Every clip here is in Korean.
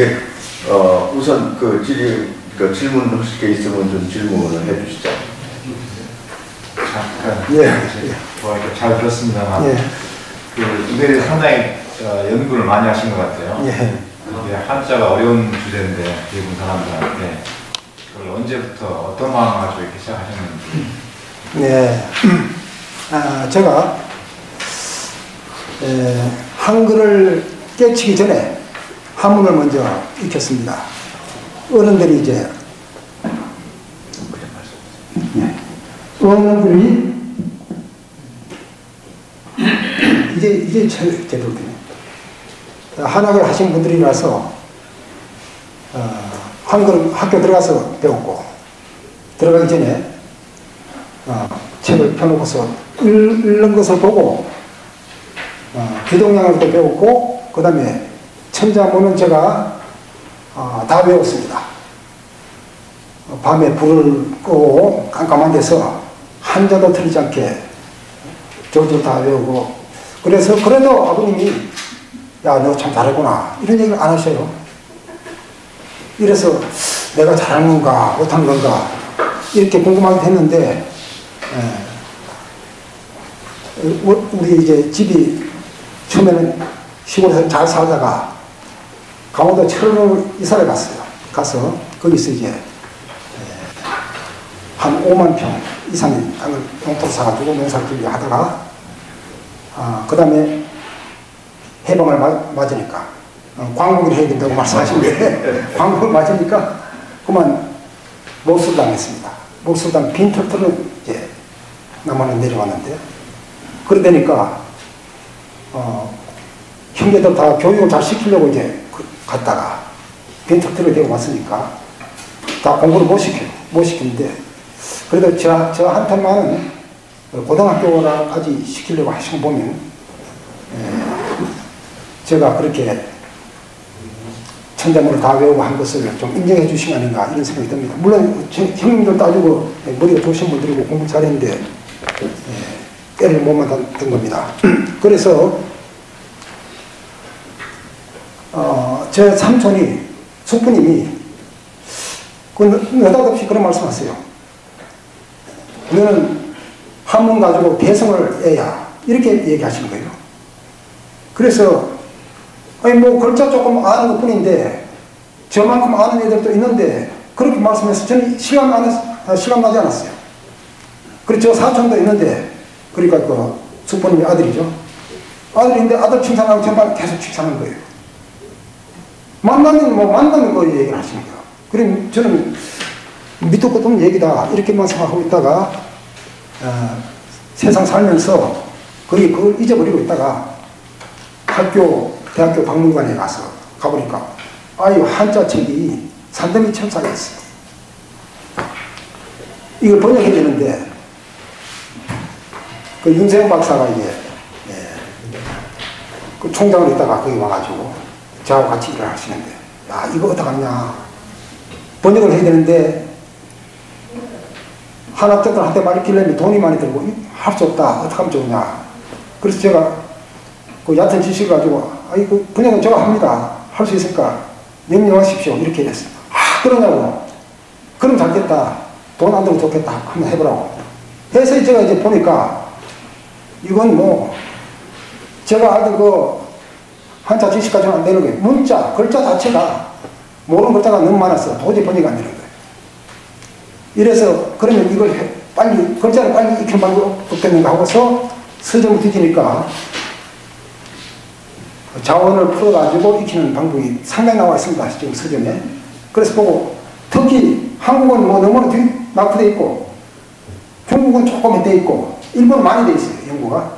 예, 우선 그 질문 하실 게 있으면 좀 질문을 해주시죠. 잘 들었습니다만, 예. 이거에 대해서 상당히 연구를 많이 하신 것 같아요. 예. 이게 한자가 어려운 주제인데, 대부분 사람들한테 그걸 언제부터 어떤 마음을 가지고 이렇게 시작하셨는지. 네, 제가 한글을 깨치기 전에 한문을 먼저 익혔습니다. 어른들이 어른들이 이제 제대로 되네. 한학을 하신 분들이라서 한글 학교 들어가서 배웠고, 들어가기 전에 책을 펴놓고서 읽는 것을 보고 귀동량을도 배웠고, 그 다음에 천자문은 제가 다 배웠습니다. 밤에 불을 끄고 깜깜한 데서 한자도 틀리지 않게 저도 다 배우고, 그래서 그래도 아버님이 야, 너 참 잘했구나 이런 얘기를 안 하셔요. 이래서 내가 잘하는 건가 못하는 건가 이렇게 궁금하게 했는데, 우리 이제 집이 처음에는 시골에서 잘 살다가 강원도 철원으로 이사를 갔어요. 가서 거기서 이제 한 5만 평 이상의 땅을 용토로 사가지고 농사를 짓게 하다가, 그 다음에 해방을 맞으니까 광복을 해야 된다고 말씀하시는데 광복을 맞으니까 그만 몰수를 당했습니다. 몰수를 당 빈털터는 이제 남한에 내려왔는데, 그러다니까 형제들 다 교육을 잘 시키려고 이제 갔다가 빈털터를 되고 왔으니까 다 공부를 못 시키는데, 그래도 저한테만은 고등학교까지 시키려고 하신 거 보면 제가 그렇게 천자문을 다 외우고 한 것을 좀 인정해 주신 거 아닌가 이런 생각이 듭니다. 물론 형님들 따지고 머리가 좋으신 분들이고 공부 잘했는데 때를 못 맞았던 겁니다. 그래서 제 삼촌이 숙부님이 느닷없이 그런 말씀하세요. 너는 한문 가지고 대성을 해야 이렇게 얘기하시는 거예요. 그래서 아니 뭐 글자 조금 아는 것 뿐인데 저만큼 아는 애들도 있는데 그렇게 말씀해서 저는 실감 나지 않았어요. 그리고 저 사촌도 있는데, 그러니까 그 숙부님의 아들이죠. 아들인데 아들 칭찬하고 저만 계속 칭찬하는 거예요. 만나는 거 얘기를 하시는 거예요. 그럼 저는 밑도 끝도 없는 얘기다 이렇게만 생각하고 있다가 세상 살면서 거의 그걸 잊어버리고 있다가 대학교 박물관에 가보니까 아유 한자 책이 산더미 첨삭에 있어요. 이걸 번역해야 되는데 그 윤세영 박사가 이제 그 총장으로 있다가 거기 와가지고 저하고 같이 일을 하시는데, 야 이거 어떡하냐 번역을 해야 되는데 한학자들한테 말리키려면 돈이 많이 들고 할 수 없다 어떡하면 좋으냐. 그래서 제가 그 얕은 지식을 가지고 그 번역은 제가 합니다 할 수 있을까 명령하십시오 이렇게 했어요. 그러냐고. 그럼 잘 됐다 돈 안 들고 좋겠다 한번 해보라고 해서 제가 이제 보니까 이건 뭐 제가 알던 그 한자 지식까지는 안 되는 거예요. 문자 글자 자체가 모르는 글자가 너무 많아서 도저히 번역이 안 되는 거예요. 이래서 그러면 이걸 글자를 빨리 익힐 방법이 없겠는가 하고서 서점을 뒤지니까 자원을 풀어가지고 익히는 방법이 상당히 나와 있습니다. 지금 서점에. 그래서 보고 특히 한국은 뭐 너무나 낙후되어 있고 중국은 조금 돼 있고 일본은 많이 돼 있어요. 연구가.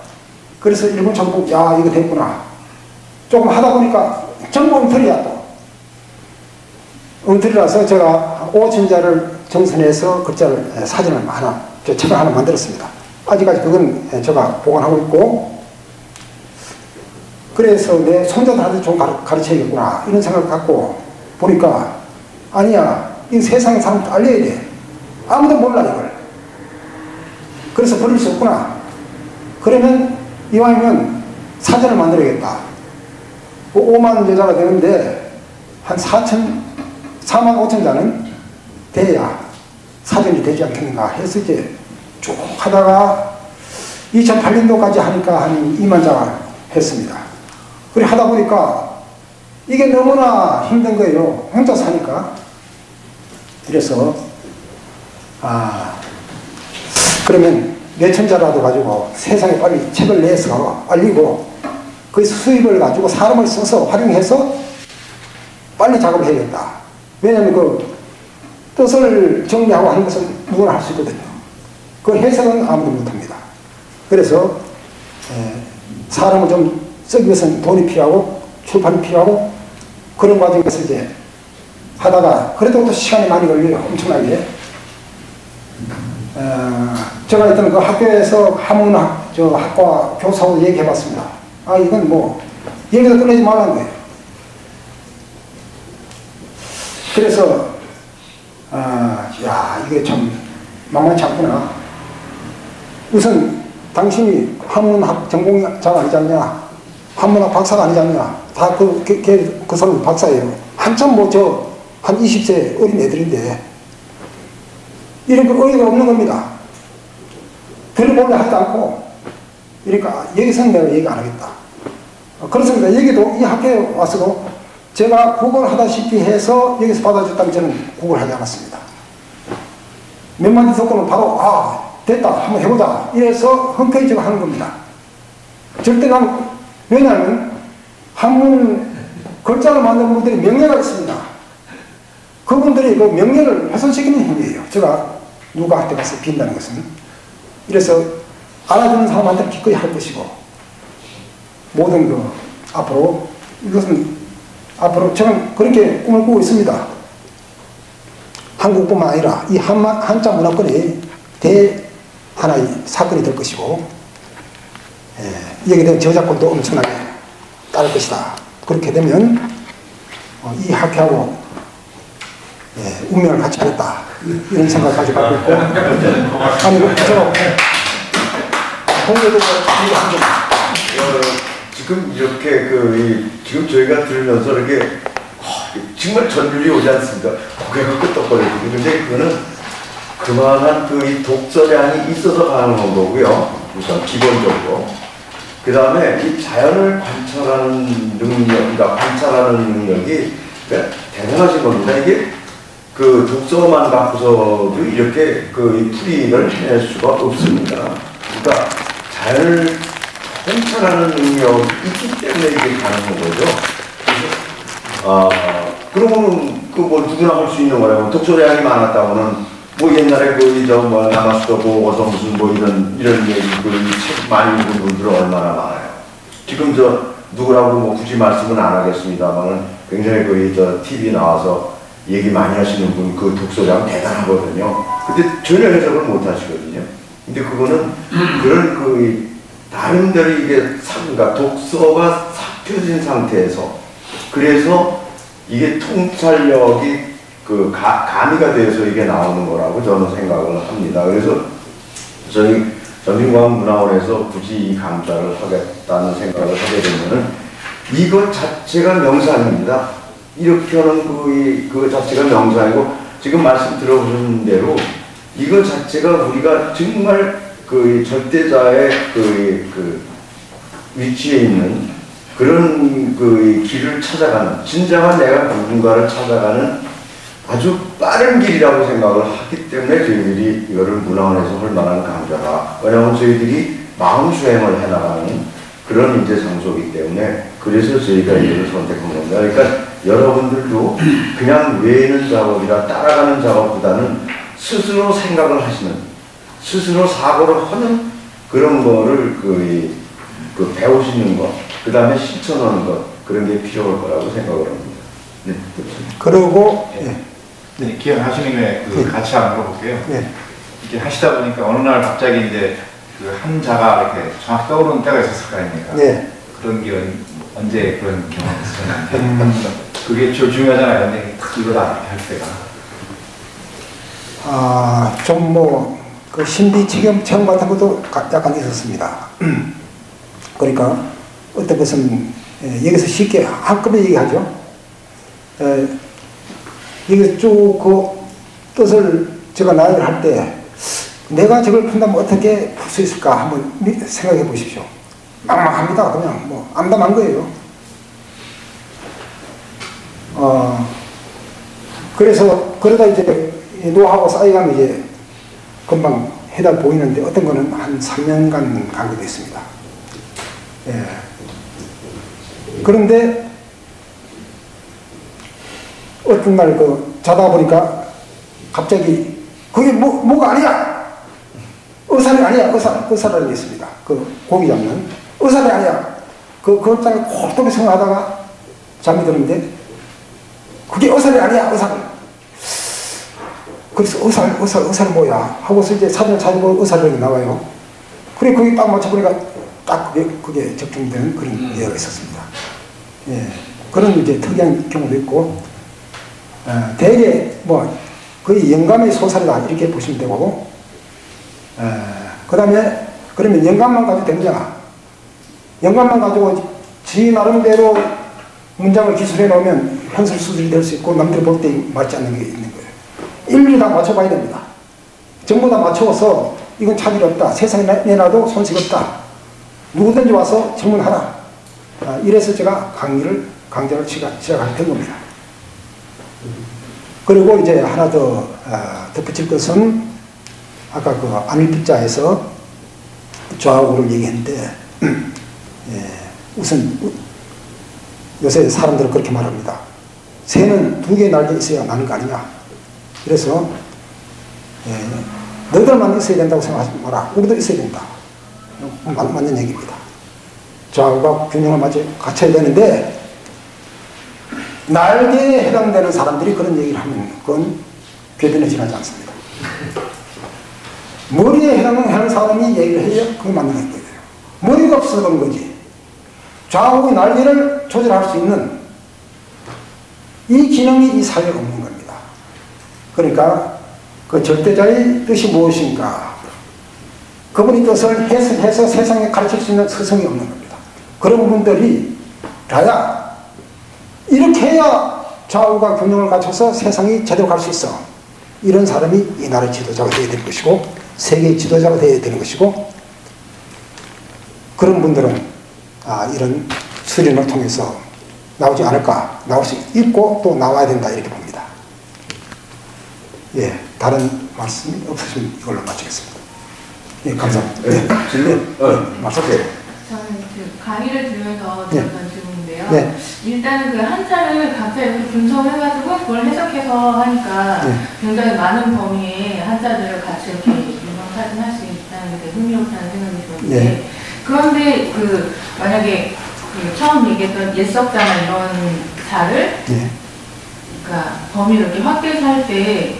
그래서 일본 참 보고 야 이거 됐구나. 조금 하다 보니까 전부 엉터리야 또. 엉터리라서 제가 오천자를 정선해서 글자를 사진을 책을 하나 만들었습니다. 아직까지 그건 제가 보관하고 있고, 그래서 내 손자들한테 좀 가르쳐야겠구나 이런 생각을 갖고 보니까 아니야 이 세상의 사람 알려야 돼. 아무도 몰라 이걸. 그래서 버릴 수 없구나. 그러면 이왕이면 사전을 만들어야겠다. 5만 여자가 되는데 한 4만 5천 장은 돼야 사전이 되지 않겠는가 해서 이제 쭉 하다가 2008년도까지 하니까 한 2만 장을 했습니다. 그래 하다 보니까 이게 너무나 힘든 거예요. 혼자 사니까. 그래서 그러면 몇천 자라도 가지고 세상에 빨리 책을 내서 알리고 그 수입을 가지고 사람을 써서 활용해서 빨리 작업을 해야겠다. 왜냐하면 그 뜻을 정리하고 하는 것은 누구나 할 수 있거든요. 그 해석은 아무도 못합니다. 그래서 사람을 좀 쓰기 위해서는 돈이 필요하고 출판이 필요하고 그런 과정에서 이제 하다가 그래도 또 시간이 많이 걸려요. 엄청나게. 제가 있던 그 학교에서 한문학 학과 교사하고 얘기해 봤습니다. 이건 뭐 얘기도 끝내지 말라는 거예요. 그래서 야 이게 참 만만치 않구나. 우선 당신이 한문학 전공자가 아니지 않냐, 한문학 박사가 아니지 않냐, 다 그 사람 박사예요. 한참 한 20세 어린 애들인데 이런 거 어이가 없는 겁니다. 들어보려 하지도 않고. 그러니까 여기서는 내가 얘기 안 하겠다. 그렇습니다. 여기도 이 학교에 와서도 제가 국어를 하다시피 해서 여기서 받아줬다면 저는 국어를 하지 않았습니다. 몇 마디 듣고는 바로 됐다 한번 해보자 이래서 흔쾌히 제가 하는 겁니다. 절대 난 왜냐하면 한문 글자를 만든 분들이 명예가 있습니다. 그분들이 그 명예를 훼손시키는 행위예요. 제가 누가 할 때 가서 빈다는 것은. 그래서 알아주는 사람한테 기꺼이 할 것이고 모든 앞으로 이것은 앞으로 저는 그렇게 꿈을 꾸고 있습니다. 한국뿐만 아니라 이 한자 문화권이 하나의 사건이 될 것이고 여기에 대한 저작권도 엄청나게 따를 것이다. 그렇게 되면 이 학회하고 운명을 같이 하겠다 이런 생각을 가지고 갖고 있고 아니 저 공유도 얘기한 점 지금 이렇게 지금 저희가 들으면서 이렇게 정말 전율이 오지 않습니까? 고개가 끄덕거리고. 근데 그거는 그만한 이 독서량이 있어서 가능한 거고요. 우선 기본적으로. 그 다음에 이 자연을 관찰하는 능력, 관찰하는 능력이 대단하신 겁니다. 이게 그 독서만 갖고서도 이렇게 이 풀이를 해낼 수가 없습니다. 그러니까 자연을 관찰하는 능력이 있기 때문에 이게 가능한 거죠. 그러면은 누구나 할 수 있는 거예요. 독서량이 많았다고는 옛날에 남아수도 보고서 무슨 이런 얘기 책 많이 읽은 분들은 얼마나 많아요. 지금 누구라고 굳이 말씀은 안 하겠습니다만 굉장히 TV 나와서 얘기 많이 하시는 분 독서량 대단하거든요. 근데 전혀 해석을 못 하시거든요. 근데 그거는 그런 나름대로 이게 독서가 삭혀진 상태에서 그래서 이게 통찰력이 가미가 돼서 이게 나오는 거라고 저는 생각을 합니다. 그래서 저희 전민과학문화원에서 굳이 이 강좌를 하겠다는 생각을 하게 되면은 이것 자체가 명상입니다. 이렇게 하는 그 자체가 명상이고 지금 말씀 들어보신 대로 이것 자체가 우리가 정말 절대자의 위치에 있는 그런 길을 찾아가는 진정한 내가 누군가를 찾아가는 아주 빠른 길이라고 생각을 하기 때문에 저희들이 이거를 문화원에서 할 만한 강좌다. 왜냐하면 저희들이 마음 수행을 해나가는 그런 장소이기 때문에 그래서 저희가 이걸 선택한 겁니다. 그러니까 여러분들도 그냥 외는 작업이라 따라가는 작업보다는 스스로 생각을 하시는, 스스로 사고를 하는 그런 거를 배우시는 것, 그 다음에 실천하는 것, 그런 게 필요할 거라고 생각을 합니다. 네, 그리고 네, 기억하시는 게 같이 한번 물어볼게요. 이렇게 하시다 보니까 어느 날 갑자기 이제 한 자가 이렇게 정확히 떠오르는 때가 있었을 거 아닙니까? 그런 게 언제 그런 경험이 있었는데 그게 제일 중요하잖아요. 근데 이걸 할 때가. 신비 체험 같은 것도 약간 있었습니다. 그러니까 어떤 것은 여기서 쉽게 한꺼번에 얘기하죠. 이게 쭉 그 뜻을 제가 나열을 할 때 내가 저걸 푼다면 어떻게 풀 수 있을까 한번 생각해 보십시오. 막막합니다. 그냥 뭐 암담한 거예요. 그래서 그러다 이제 노하우가 쌓여가면 이제 금방 해다 보이는데 어떤 거는 한 3년간 간격이 있습니다. 예. 그런데 어떤 날 자다 보니까 갑자기 그게 뭐가 아니야! 의사이 아니야! 의사라는 게 있습니다. 고기 잡는. 의사이 아니야! 그걸 딱 홀떡이 생각하다가 잠이 드는데 그게 의사이 아니야! 의사를. 그래서 의사는 뭐야? 하고서 이제 사진을 찾아보면 의사령이 나와요. 그래, 거기 딱 맞춰보니까 딱 그게 적중된 그런 예가 있었습니다. 예. 그런 이제 특이한 경우도 있고, 대개 거의 영감의 소설이다 이렇게 보시면 되고, 그 다음에 그러면 영감만 가지고 되느냐? 영감만 가지고 지 나름대로 문장을 기술해 놓으면 현실 수술이 될 수 있고 남들이 볼 때 맞지 않는 게 있는 거예요. 일일이 다 맞춰봐야 됩니다. 전부 다 맞춰서 이건 차질이 없다. 세상에 내놔도 손색 없다. 누구든지 와서 질문하라. 이래서 제가 강좌를 시작하게 된 겁니다. 그리고 이제 하나 더 덧붙일 것은 아까 그 안일필자에서 좌우를 얘기했는데 우선 요새 사람들은 그렇게 말합니다. 새는 2개의 날개 있어야 나는 거 아니냐. 그래서 너희들만 있어야 된다고 생각하지 마라. 우리도 있어야 된다. 맞는 얘기입니다. 좌우가 균형을 갖춰야 되는데 날개에 해당되는 사람들이 그런 얘기를 하면 그건 궤변에 지나지 않습니다. 머리에 해당하는 사람이 얘기를 해야 그게 맞는 거예요. 머리가 없어서 그런 거지. 좌우의 날개를 조절할 수 있는 이 기능이 이 사회에 없는 겁니다. 그러니까 그 절대자의 뜻이 무엇인가, 그분의 뜻을 해석해서 세상에 가르칠 수 있는 스승이 없는 겁니다. 그런 분들이 다야 이렇게 해야 좌우가 균형을 갖춰서 세상이 제대로 갈 수 있어. 이런 사람이 이 나라의 지도자가 되어야 되는 것이고 세계의 지도자가 되어야 되는 것이고, 그런 분들은 이런 수련을 통해서 나오지 않을까, 나올 수 있고 또 나와야 된다 이렇게 봅니다. 예, 다른 말씀이 없으시면 이걸로 마치겠습니다. 예, 감사합니다. 네. 질문? 말씀하세요. 저는 그 강의를 들으면서 들었던 질문인데요. 네. 일단은 그 한자를 각자 이렇게 분석해가지고 그걸 해석해서 하니까 굉장히 많은 범위의 한자들을 같이 이렇게 인정사진할 수 있다는 게 흥미롭다는 생각이 들었는데, 네. 그런데 만약에 처음 얘기했던 옛석자나 이런 자를 그러니까 범위를 이렇게 확대해서 할 때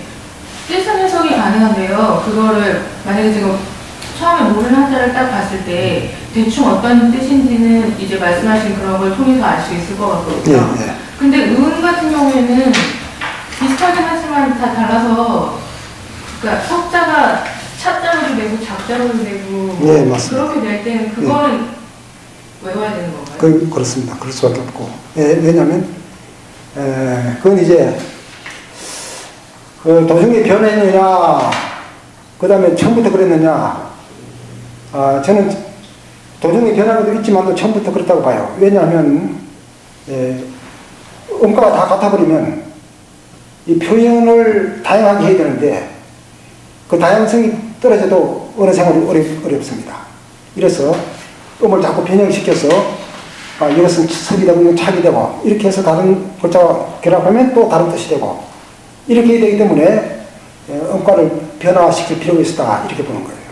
뜻은 해석이 가능한데요. 그거를 만약에 지금 처음에 모르는 한자를 딱 봤을 때 대충 어떤 뜻인지는 이제 말씀하신 그런 걸 통해서 알 수 있을 것 같거든요. 근데 은 같은 경우에는 비슷하긴 하지만 다 달라서, 그러니까 석자가 차자로도 되고 작자로도 되고 그렇게 될 때는 그거는 외워야 되는 건가요? 그렇습니다. 그럴 수밖에 없고. 왜냐하면 그건 이제 그 도중에 변했느냐, 그 다음에 처음부터 그랬느냐. 저는 도중에 변한 것도 있지만 처음부터 그렇다고 봐요. 왜냐하면 음가가 다 같아버리면 이 표현을 다양하게 해야 되는데 그 다양성이 떨어져도 언어 생활이 어렵습니다. 이래서 음을 자꾸 변형시켜서 이것은 석이 되고 이건 착이 되고 이렇게 해서 다른 글자와 결합하면 또 다른 뜻이 되고 이렇게 되기 때문에 음가를 변화시킬 필요가 있다 이렇게 보는 거예요.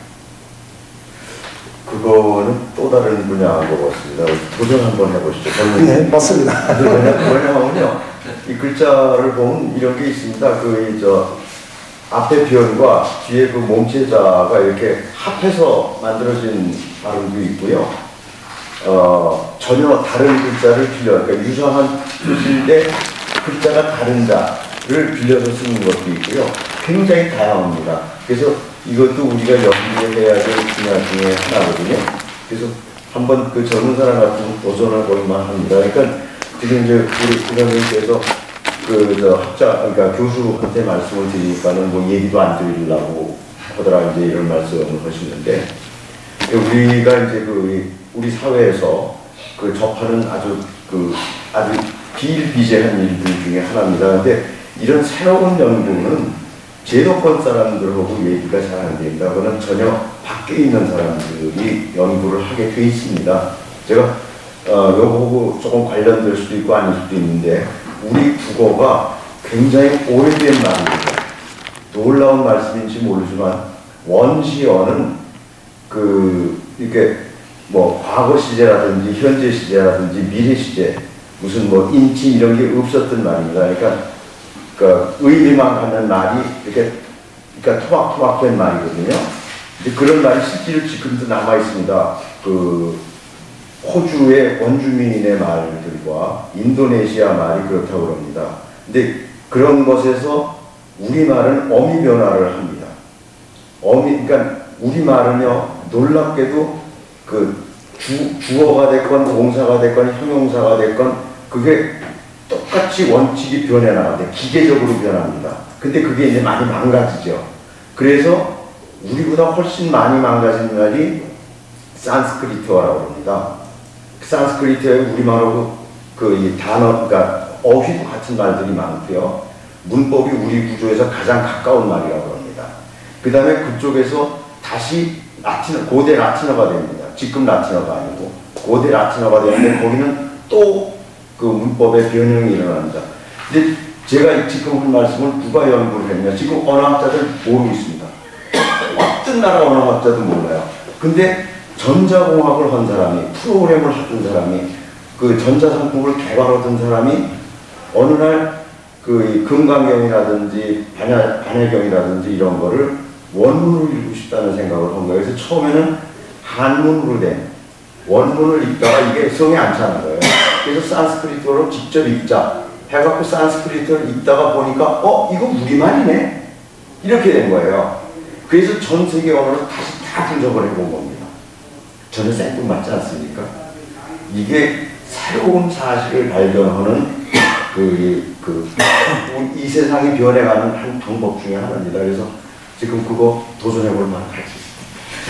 그거는 또 다른 분야인 것 같습니다. 도전 한번 해보시죠. 네, 맞습니다. 뭐냐면요, 이 글자를 보면 이런 게 있습니다. 앞에 변과 뒤에 그 몸체자가 이렇게 합해서 만들어진 발음도 있고요. 전혀 다른 글자를 그러니까 유사한 뜻인데 글자가 다른 자를 빌려서 쓰는 것도 있고요. 굉장히 다양합니다. 그래서 이것도 우리가 연구해야 될 분야 중에 하나거든요. 그래서 한번 그 젊은 사람 같은 도전을 볼만 합니다. 그러니까 지금 이제 우리 부장님께서 그러니까 교수한테 말씀을 드리니까는 뭐 얘기도 안 드리려고 하더라 이제 이런 말씀을 하시는데, 우리가 이제 우리 사회에서 접하는 아주 비일비재한 일들 중에 하나입니다. 근데 이런 새로운 연구는 제도권 사람들하고 얘기가 잘 안 됩니다. 그거는 전혀 밖에 있는 사람들이 연구를 하게 돼 있습니다. 제가 요거하고 조금 관련될 수도 있고 아닐 수도 있는데, 우리 국어가 굉장히 오래된 말입니다. 놀라운 말씀인지 모르지만 원시어는 이렇게 뭐 과거 시제라든지 현재 시제라든지 미래 시제, 무슨 뭐 인치 이런 게 없었던 말입니다. 그러니까 의미만 갖는 말이 이렇게 토막토막된 말이거든요. 이제 그런 말이 실제로 지금도 남아 있습니다. 호주의 원주민의 말들과 인도네시아 말이 그렇다고 합니다. 근데 그런 것에서 우리말은 어미 변화를 합니다. 그러니까 우리말은요, 놀랍게도 주어가 됐건 동사가 됐건 형용사가 됐건 그게 똑같이 원칙이 변해 나가는데 기계적으로 변합니다. 근데 그게 이제 많이 망가지죠. 그래서 우리보다 훨씬 많이 망가진 말이 산스크리트어라고 합니다. 산스크리트어에 우리말하고 이 단어, 그러니까 어휘도 같은 말들이 많고요. 문법이 우리 구조에서 가장 가까운 말이라고 합니다. 그 다음에 그쪽에서 다시 고대 라틴어가 됩니다. 지금 라틴어가 아니고 고대 라틴어가 되는데 거기는 또 문법의 변형이 일어납니다. 근데 제가 지금 한 말씀을 누가 연구를 했냐? 지금 언어학자들 모르고 있습니다. 어떤 나라 언어학자도 몰라요. 근데 전자공학을 한 사람이, 프로그램을 하던 사람이, 전자상품을 개발하던 사람이 어느 날 금강경이라든지 반야경이라든지 이런 거를 원문으로 읽고 싶다는 생각을 한 거예요. 그래서 처음에는 한문으로 된 원문을 읽다가 이게 성에 안 차는 거예요. 그래서 산스크리트어로 직접 읽자 해갖고 산스크리트어를 읽다가 보니까 이거 우리말이네? 이렇게 된 거예요. 그래서 전 세계 언어를 다시 다 분석을 해본 겁니다. 저는 생뚱맞지 않습니까? 이게 새로운 사실을 발견하는 이 세상이 변해가는 한 방법 중에 하나입니다. 그래서 지금 그거 도전해볼 만한 가치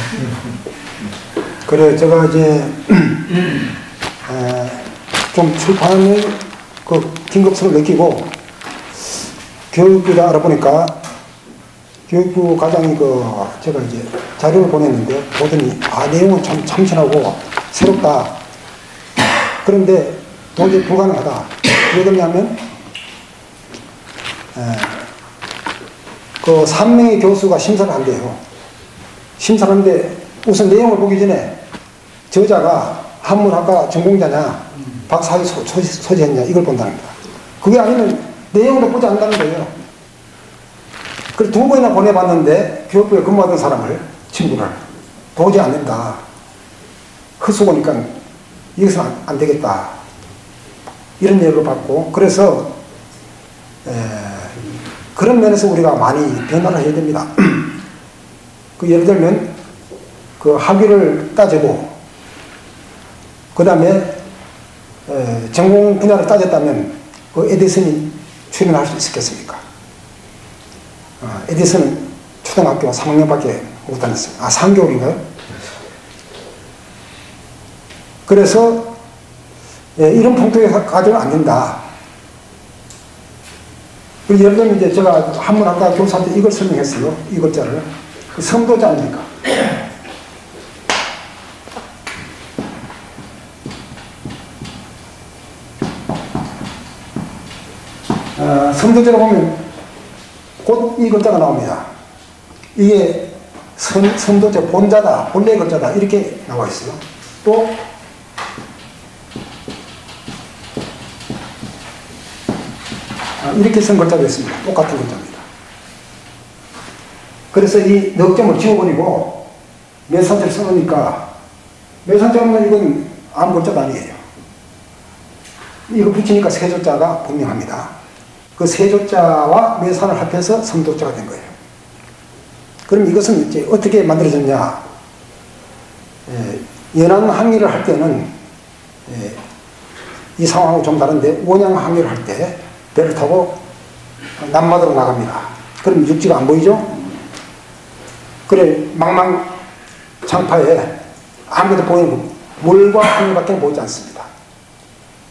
있습니다. 그래, 제가 이제 좀 출판의 긴급성을 느끼고 교육부를 알아보니까 교육부 과장이 제가 이제 자료를 보냈는데 보더니 내용은 참 참신하고 새롭다. 그런데 도저히 불가능하다. 왜 그러냐면 3명의 교수가 심사를 한대요. 심사를 하는데 우선 내용을 보기 전에 저자가 한문학과 전공자냐 박사학위 소지했냐 이걸 본다는 거야. 그게 아니면 내용도 보지 않는다는 거예요. 그래서 2번이나 보내봤는데 교육부에 근무하던 사람을, 친구를 도저히 안 된다. 헛수고니까 이것은 안 되겠다. 이런 얘기를 받고, 그래서 그런 면에서 우리가 많이 변화를 해야 됩니다. 예를 들면 학위를 따지고 그 다음에 전공 분야를 따졌다면 에디슨이 출연할 수 있었겠습니까? 에디슨은 초등학교 3학년밖에 못 다녔어요. 3개월인가요? 그래서 이런 풍토에 가져는 안 된다. 예를 들면 이제 제가 한문학과 교사한테 이걸 설명했어요. 이 글자를. 섬도자 아닙니까? 섬도자로 보면 곧 이 글자가 나옵니다. 이게 섬도자 본자다, 본래 글자다 이렇게 나와 있어요. 또 이렇게 쓴 글자도 있습니다. 똑같은 글자입니다. 그래서 이 넉점을 지워버리고 매산자를 써놓으니까 매산자는 이건 아무 글자도 아니에요. 이거 붙이니까 세조자가 분명합니다. 그 세조자와 매산을 합해서 섬도자가 된 거예요. 그럼 이것은 이제 어떻게 만들어졌냐? 연안 항의를 할 때는 이 상황하고 좀 다른데 원양 항의를 할 때 배를 타고 남마도로 나갑니다. 그럼 육지가 안 보이죠? 그래 망망장파에 아무것도 보이는 물과 하늘밖에 보이지 않습니다.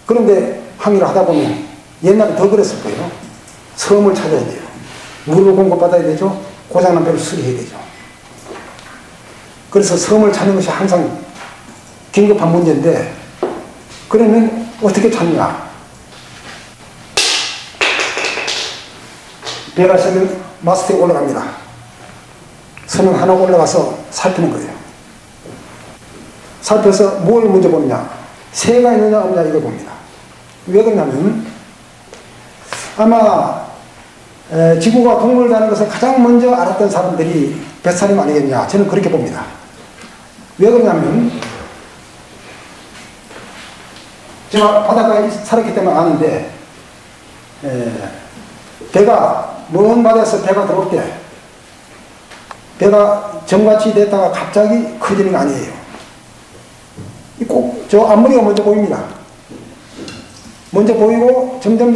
그런데 항해를 하다 보면 옛날에 더 그랬을 거예요. 섬을 찾아야 돼요. 물을 공급받아야 되죠. 고장난 배를 수리해야 되죠. 그래서 섬을 찾는 것이 항상 긴급한 문제인데, 그러면 어떻게 찾냐? 배가 있으면 마스터에 올라갑니다. 선은 하나 올라가서 살피는 거예요. 살펴서 뭘 먼저 보느냐? 새가 있느냐 없느냐 이걸 봅니다. 왜 그러냐면 아마 지구가 동물이라는 것을 가장 먼저 알았던 사람들이 뱃사람 아니겠냐, 저는 그렇게 봅니다. 왜 그러냐면 제가 바닷가에 살았기 때문에 아는데, 배가 먼 바다에서 배가 들어올 때 배가 점같이 됐다가 갑자기 커지는 게 아니에요. 꼭 저 앞머리가 먼저 보입니다. 먼저 보이고 점점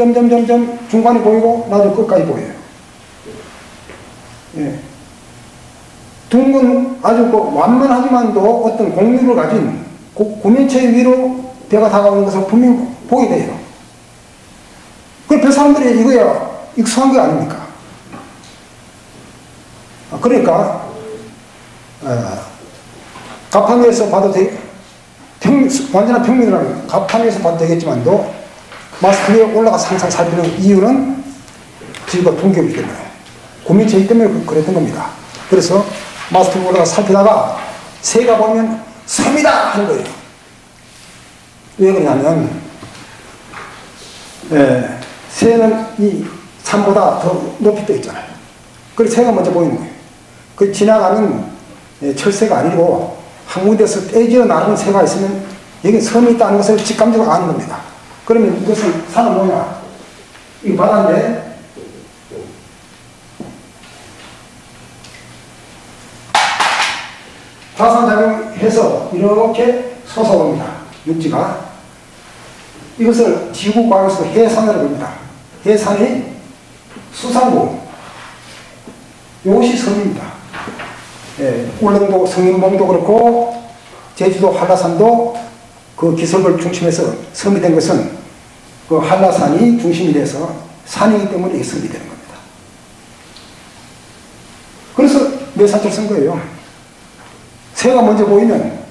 중간에 보이고 나중에 끝까지 보여요. 예. 둥근 아주 완만하지만도 어떤 공유를 가진 구면체 위로 배가 다가오는 것을 분명히 보게 돼요. 그 사람들이 이거야 익숙한 게 아닙니까? 그러니까 갑판에서 봐도 완전한 평면이라면 갑판에서 봐도 되겠지만도 마스크 위에 올라가서 항상 살피는 이유는 지구가 둥개이기 때문에, 구면체이기 때문에 그랬던 겁니다. 그래서 마스크 위에 올라가서 살피다가 새가 보면 섬이다 하는 거예요. 왜 그러냐면 새는 이 산보다 더 높이 떠 있잖아요. 그래서 새가 먼저 보이는 거예요. 그 지나가는 철새가 아니고 한 군데서 떼지어 나르는 새가 있으면 여기 섬이 있다는 것을 직감적으로 아는 겁니다. 그러면 이것은 산은 뭐냐? 이 바다인데 화산작용해서 이렇게 솟아옵니다. 육지가. 이것을 지구과학에서 해산이라고 합니다. 해산이 수상봉, 이것이 섬입니다. 울릉도 성인봉도 그렇고 제주도 한라산도 그 기슭을 중심해서 섬이 된 것은 그 한라산이 중심이 돼서 산이기 때문에 이 섬이 되는 겁니다. 그래서 묘사절 쓴 거예요. 새가 먼저 보이면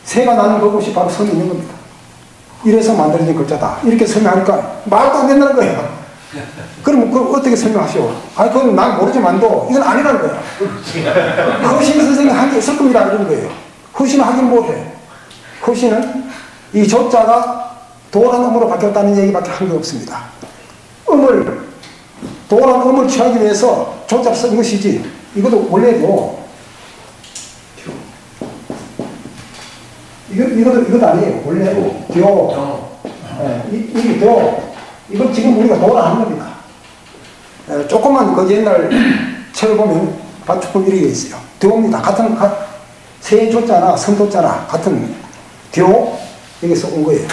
새가 나는 그곳이 바로 섬이 있는 겁니다. 이래서 만들어진 글자다. 이렇게 설명하니까 말도 안 된다는 거예요. 그럼 그걸 어떻게 설명하시오? 아니, 그건 난 모르지만도 이건 아니라는 거야. 허신 선생님 한 게 있을 겁니다. 이런 거예요. 허신은 하긴 뭐해. 허신은 이 조자가 도란 음으로 바뀌었다는 얘기밖에 한 게 없습니다. 도란 음을 취하기 위해서 조자를 쓴 것이지, 이것도 원래도 이것도 아니에요. 원래 이게 이건 지금 우리가 도란하는 겁니다. 조금만 그 옛날 책을 보면 반축본 이렇게 있어요. 듀오입니다. 같은 세조자나 성조자나 같은 듀오 여기서 온 거예요.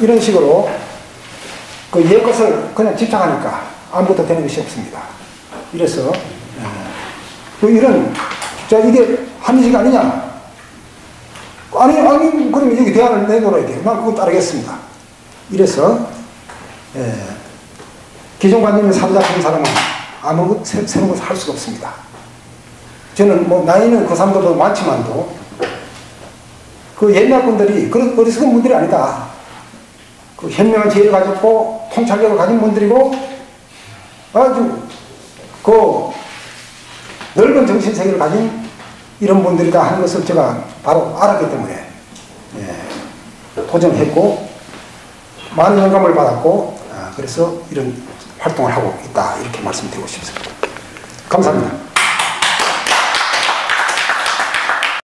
이런 식으로 그 옛 것을 그냥 집착하니까 아무것도 되는 것이 없습니다. 이래서 이런 이게 한의식 아니냐? 아니 그러면 여기 대안을 내놓아야 돼요. 난 그거 따르겠습니다. 이래서 기존관념에 사로잡힌 사람은 아무 새로운 것을 할 수가 없습니다. 저는 뭐 나이는 그 사람들도 많지만도 그 옛날 분들이 그런 어리석은 분들이 아니다. 그 현명한 지혜를 가졌고 통찰력을 가진 분들이고 아주 그 넓은 정신세계를 가진 이런 분들이다 하는 것을 제가 바로 알았기 때문에 도전했고 많은 영감을 받았고 그래서 이런 활동을 하고 있다 이렇게 말씀드리고 싶습니다. 감사합니다.